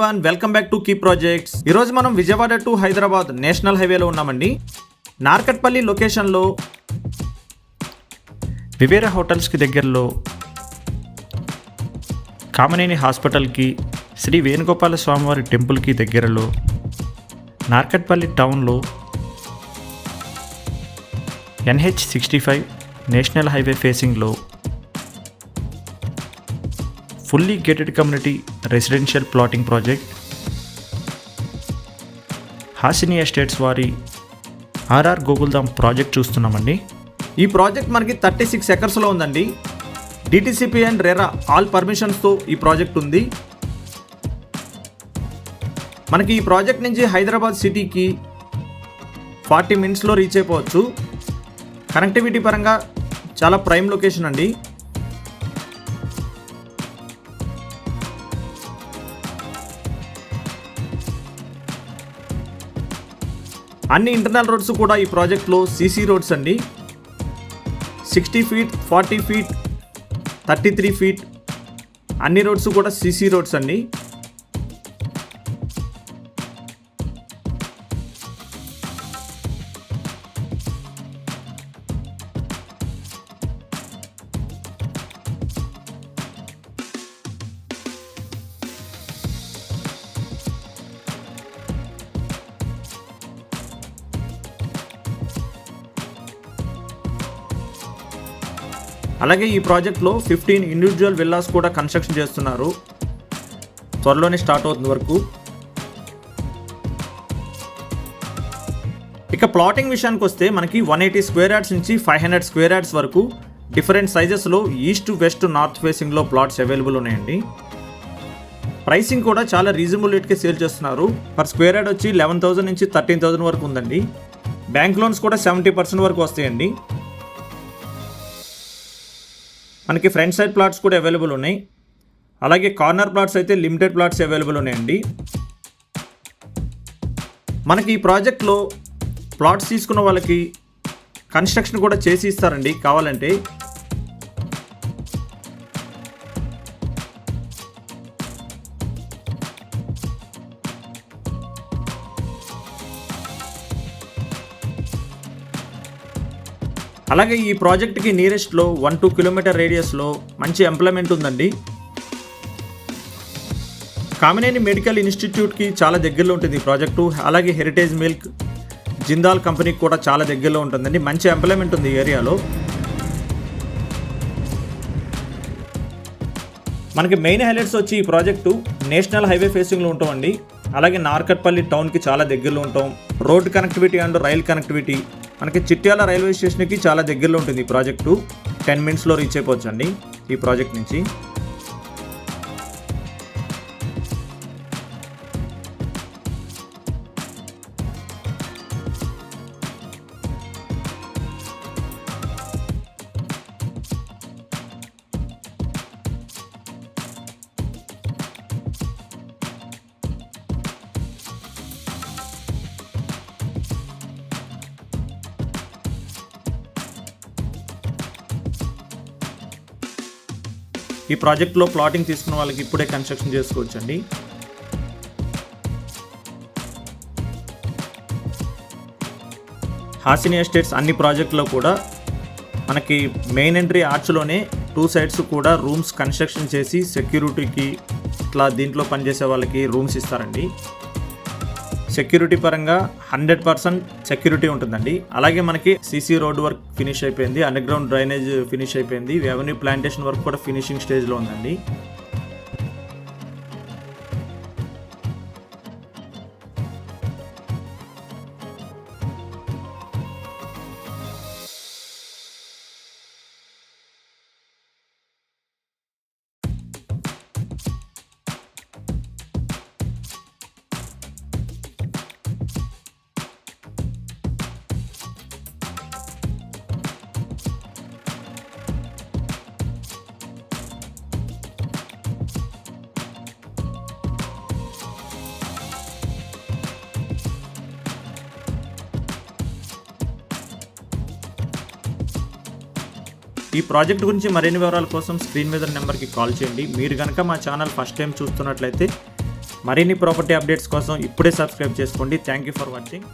Everyone, welcome back to key projects. ఈరోజు మనం Vijayawada to Hyderabad national హైవేలో ఉన్నామండి. నార్కట్పల్లి లొకేషన్లో వివేరా హోటల్స్కి దగ్గరలో, కామినేని హాస్పిటల్కి, శ్రీ వేణుగోపాల స్వామివారి టెంపుల్కి దగ్గరలో, నార్కట్పల్లి టౌన్లో NH65 నేషనల్ హైవే ఫేసింగ్లో fully gated community residential plotting project Hasini estates వారి ఆర్ఆర్ గోకుల్ధామ్ ప్రాజెక్ట్ చూస్తున్నామండి. ఈ ప్రాజెక్ట్ మనకి 36 ఎకర్స్లో ఉందండి. DTCP అండ్ రెరా ఆల్ పర్మిషన్స్తో ఈ ప్రాజెక్ట్ ఉంది. మనకి ఈ ప్రాజెక్ట్ నుంచి హైదరాబాద్ సిటీకి 40 మినిట్స్లో రీచ్ అయిపోవచ్చు. కనెక్టివిటీ పరంగా చాలా ప్రైమ్ లొకేషన్ అండి. అన్ని ఇంటర్నల్ రోడ్స్ కూడా ఈ ప్రాజెక్ట్లో CC రోడ్స్ అండి. 60 ఫీట్, 40 ఫీట్, 33 ఫీట్ అన్ని రోడ్స్ కూడా CC రోడ్స్ అండి. అలాగే ఈ ప్రాజెక్ట్లో 15 ఇండివిజువల్ విల్లాస్ కూడా కన్స్ట్రక్షన్ చేస్తున్నారు. త్వరలోనే స్టార్ట్ అవుతుంది వరకు. ఇక ప్లాటింగ్ విషయానికి వస్తే మనకి 180 స్క్వేర్ యార్డ్స్ నుంచి 500 స్క్వేర్ యార్డ్స్ వరకు డిఫరెంట్ సైజెస్లో ఈస్ట్, వెస్ట్, నార్త్ ఫేసింగ్లో ప్లాట్స్ అవైలబుల్ ఉన్నాయండి. ప్రైసింగ్ కూడా చాలా రీజనబుల్ రేట్కే సేల్ చేస్తున్నారు. పర్ స్క్వేర్ యార్డ్ వచ్చి 11,000 నుంచి 13,000 వరకు ఉందండి. బ్యాంక్ లోన్స్ కూడా 70% వరకు వస్తాయండి. మనకి ఫ్రంట్ సైడ్ ప్లాట్స్ కూడా అవైలబుల్ ఉన్నాయి. అలాగే కార్నర్ ప్లాట్స్ అయితే లిమిటెడ్ ప్లాట్స్ అవైలబుల్ ఉన్నాయండి. మనకి ఈ ప్రాజెక్ట్లో ప్లాట్స్ తీసుకున్న వాళ్ళకి కన్స్ట్రక్షన్ కూడా చేసి ఇస్తారండి కావాలంటే. అలాగే ఈ ప్రాజెక్ట్కి నియరెస్ట్లో 1-2 కిలోమీటర్ రేడియస్లో మంచి ఎంప్లాయ్మెంట్ ఉందండి. కామినేని మెడికల్ ఇన్స్టిట్యూట్కి చాలా దగ్గరలో ఉంటుంది ఈ ప్రాజెక్టు. అలాగే హెరిటేజ్ మిల్క్, జిందాల్ కంపెనీకి కూడా చాలా దగ్గరలో ఉంటుందండి. మంచి ఎంప్లాయ్మెంట్ ఉంది ఈ ఏరియాలో. మనకి మెయిన్ హైలైట్స్ వచ్చి ఈ ప్రాజెక్టు నేషనల్ హైవే ఫేసింగ్లో ఉంటామండి. అలాగే నార్కట్పల్లి టౌన్కి చాలా దగ్గరలో ఉంటాం. Road connectivity and rail connectivity మనకి చిట్యాల రైల్వే స్టేషన్కి చాలా దగ్గరలో ఉంటుంది ఈ ప్రాజెక్టు. 10 మినిట్స్లో రీచ్ అయిపోవచ్చు అండి ఈ ప్రాజెక్ట్ నుంచి. ఈ ప్రాజెక్ట్లో ప్లాటింగ్ తీసుకున్న వాళ్ళకి ఇప్పుడే కన్స్ట్రక్షన్ చేసుకోవచ్చు అండి. హాసిని ఎస్టేట్స్ అన్ని ప్రాజెక్టులో కూడా మనకి మెయిన్ ఎంట్రీ ఆర్చ్లోనే 2 సైడ్స్ కూడా రూమ్స్ కన్స్ట్రక్షన్ చేసి సెక్యూరిటీకి ఇట్లా దీంట్లో పనిచేసే వాళ్ళకి రూమ్స్ ఇస్తారండి. సెక్యూరిటీ పరంగా 100% సెక్యూరిటీ ఉంటుందండి. అలాగే మనకి CC రోడ్ వర్క్ ఫినిష్ అయిపోయింది. అండర్ గ్రౌండ్ డ్రైనేజ్ ఫినిష్ అయిపోయింది. రెవెన్యూ ప్లాంటేషన్ వర్క్ కూడా ఫినిషింగ్ స్టేజ్లో ఉందండి. ఈ ప్రాజెక్ట్ గురించి మరిన్ని వివరాల కోసం స్క్రీన్ మీద నెంబర్కి కాల్ చేయండి. మీరు కనుక మా ఛానల్ ఫస్ట్ టైం చూస్తున్నట్లయితే మరిన్ని ప్రాపర్టీ అప్డేట్స్ కోసం ఇప్పుడే సబ్స్క్రైబ్ చేసుకోండి. Thank you for watching.